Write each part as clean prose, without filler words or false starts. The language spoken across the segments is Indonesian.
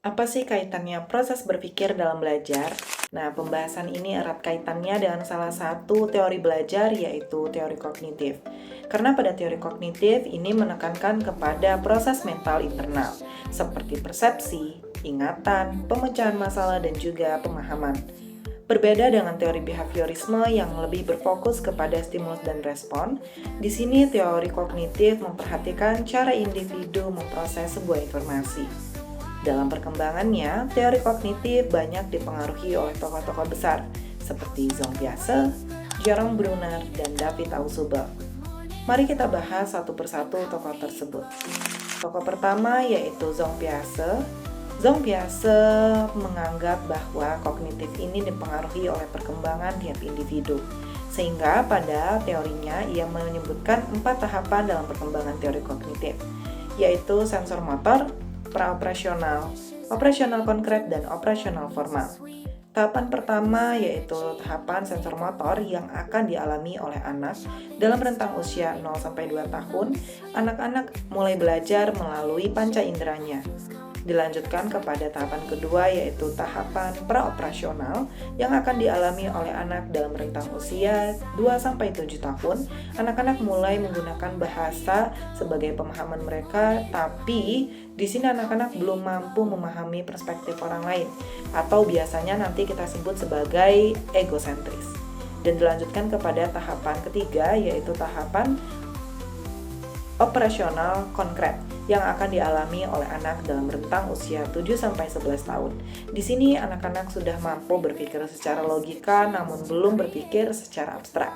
Apa sih kaitannya proses berpikir dalam belajar? Nah, pembahasan ini erat kaitannya dengan salah satu teori belajar, yaitu teori kognitif. Karena pada teori kognitif ini menekankan kepada proses mental internal, seperti persepsi, ingatan, pemecahan masalah, dan juga pemahaman. Berbeda dengan teori behaviorisme yang lebih berfokus kepada stimulus dan respon, di sini teori kognitif memperhatikan cara individu memproses sebuah informasi. Dalam perkembangannya, teori kognitif banyak dipengaruhi oleh tokoh-tokoh besar seperti Zong Piaget, Jerome Bruner, dan David Ausubel. Mari kita bahas satu persatu tokoh tersebut. Tokoh pertama yaitu Zong Piaget. Zong Piaget menganggap bahwa kognitif ini dipengaruhi oleh perkembangan tiap individu. Sehingga pada teorinya ia menyebutkan 4 tahapan dalam perkembangan teori kognitif, yaitu sensor motor, praoperasional, operasional konkret, dan operasional formal. Tahapan pertama yaitu tahapan sensor motor yang akan dialami oleh anak dalam rentang usia 0-2 tahun. Anak-anak mulai belajar melalui panca inderanya. Dilanjutkan kepada tahapan kedua yaitu tahapan praoperasional yang akan dialami oleh anak dalam rentang usia 2-7 tahun. Anak-anak mulai menggunakan bahasa sebagai pemahaman mereka, tapi di sini anak-anak belum mampu memahami perspektif orang lain, atau biasanya nanti kita sebut sebagai egosentris. Dan dilanjutkan kepada tahapan ketiga yaitu tahapan operasional konkret yang akan dialami oleh anak dalam rentang usia 7-11 tahun. Di sini anak-anak sudah mampu berpikir secara logika namun belum berpikir secara abstrak.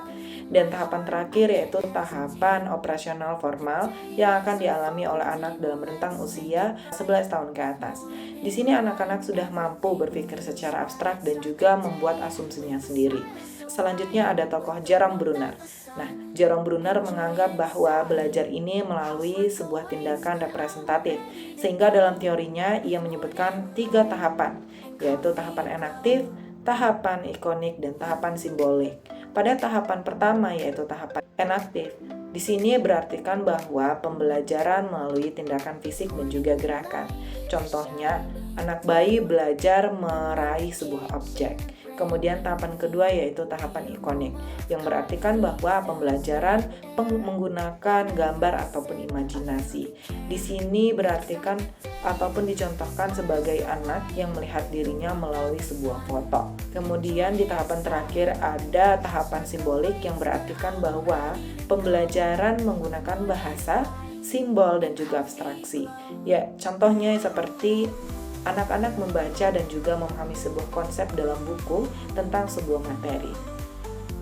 Dan tahapan terakhir yaitu tahapan operasional formal yang akan dialami oleh anak dalam rentang usia 11 tahun ke atas. Di sini anak-anak sudah mampu berpikir secara abstrak dan juga membuat asumsinya sendiri. Selanjutnya ada tokoh Jerome Bruner. Nah, Jerome Bruner menganggap bahwa belajar ini melalui sebuah tindakan representatif, sehingga dalam teorinya ia menyebutkan 3 tahapan, yaitu tahapan enaktif, tahapan ikonik, dan tahapan simbolik. Pada tahapan pertama yaitu tahapan enaktif, di sini berartikan bahwa pembelajaran melalui tindakan fisik dan juga gerakan. Contohnya, anak bayi belajar meraih sebuah objek. Kemudian tahapan kedua yaitu tahapan ikonik, yang berartikan bahwa pembelajaran menggunakan gambar ataupun imajinasi. Di sini berartikan ataupun dicontohkan sebagai anak yang melihat dirinya melalui sebuah foto. Kemudian di tahapan terakhir ada tahapan simbolik yang berartikan bahwa pembelajaran menggunakan bahasa, simbol, dan juga abstraksi. Ya, contohnya seperti anak-anak membaca dan juga memahami sebuah konsep dalam buku tentang sebuah materi.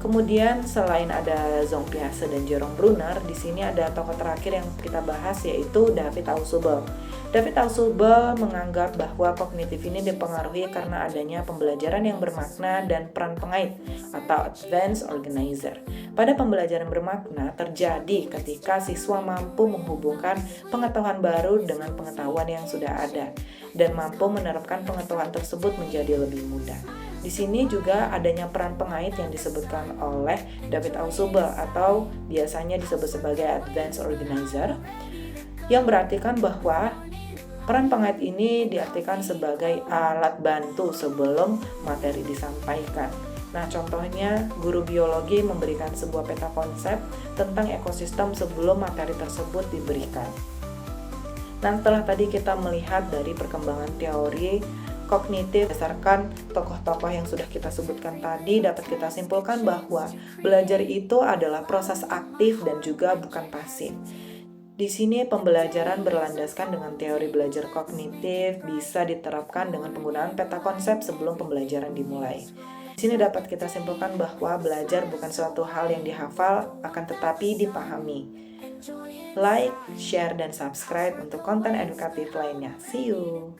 Kemudian selain ada Zong Piaget dan Jerome Bruner, di sini ada tokoh terakhir yang kita bahas yaitu David Ausubel. David Ausubel menganggap bahwa kognitif ini dipengaruhi karena adanya pembelajaran yang bermakna dan peran pengait atau advanced organizer. Pada pembelajaran bermakna terjadi ketika siswa mampu menghubungkan pengetahuan baru dengan pengetahuan yang sudah ada dan mampu menerapkan pengetahuan tersebut menjadi lebih mudah. Di sini juga adanya peran pengait yang disebutkan oleh David Ausubel atau biasanya disebut sebagai advanced organizer, yang berartikan bahwa peran pengait ini diartikan sebagai alat bantu sebelum materi disampaikan. Nah, contohnya guru biologi memberikan sebuah peta konsep tentang ekosistem sebelum materi tersebut diberikan. Nah, setelah tadi kita melihat dari perkembangan teori kognitif berdasarkan tokoh-tokoh yang sudah kita sebutkan tadi, dapat kita simpulkan bahwa belajar itu adalah proses aktif dan juga bukan pasif. Di sini pembelajaran berlandaskan dengan teori belajar kognitif bisa diterapkan dengan penggunaan peta konsep sebelum pembelajaran dimulai. Di sini dapat kita simpulkan bahwa belajar bukan suatu hal yang dihafal, akan tetapi dipahami. Like, share, dan subscribe untuk konten edukatif lainnya. See you!